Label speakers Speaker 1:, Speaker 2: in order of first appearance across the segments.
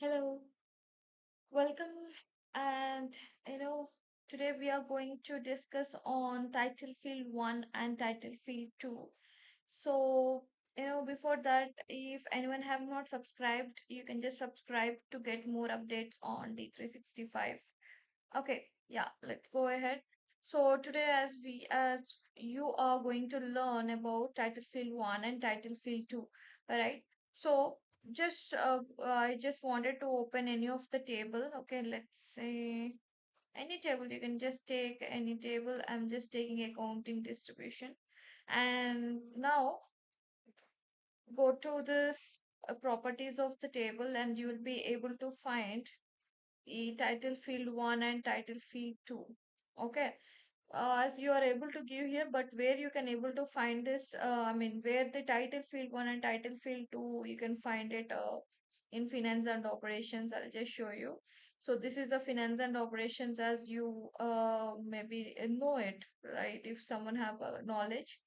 Speaker 1: Hello, welcome. And you know, today we are going to discuss on Title Field 1 and Title Field 2. So, before that, if anyone have not subscribed, you can just subscribe to get more updates on D365. Okay, yeah, let's go ahead. So today as you are going to learn about title field 1 and title field 2, all right? So just I just wanted to open any of the table. Okay, let's say any table. You can just take any table. I'm just taking accounting distribution. And now go to this properties of the table and you will be able to find title field 1 and title field 2. Okay, as you are able to give here, but where you can able to find this, where the title field 1 and title field 2, you can find it in finance and operations. I'll just show you. So this is a finance and operations, as you maybe know it, right? If someone have a knowledge.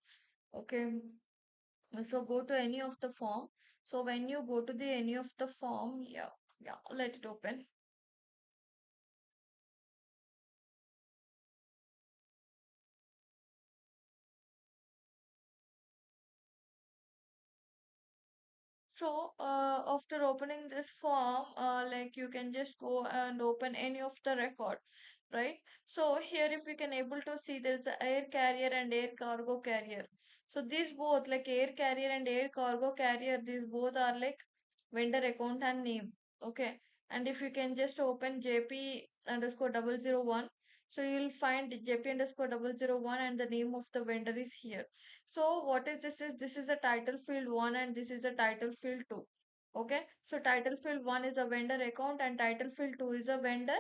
Speaker 1: Okay, so go to any of the form. So when you go to the any of the form, yeah, let it open. So, after opening this form, like you can just go and open any of the record, right? So here, if we can able to see, there's a air carrier and air cargo carrier. So these both, like air carrier and air cargo carrier, these both are like vendor account and name. Okay. And if you can just open JP underscore 001, so you'll find JP underscore 001 and the name of the vendor is here. So what is this is this is a title field 1 and this is a title field 2. Okay. So title field 1 is a vendor account and title field 2 is a vendor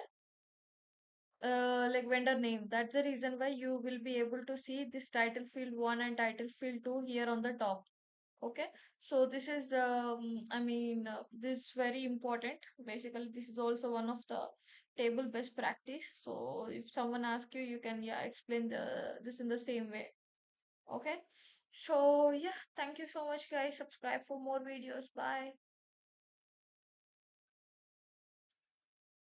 Speaker 1: like vendor name. That's the reason why you will be able to see this title field 1 and title field 2 here on the top. Okay, so this is this is very important. Basically, this is also one of the table best practice. So if someone asks you, you can explain the this in the same way. Okay, so yeah, thank you so much, guys. Subscribe for more videos. Bye.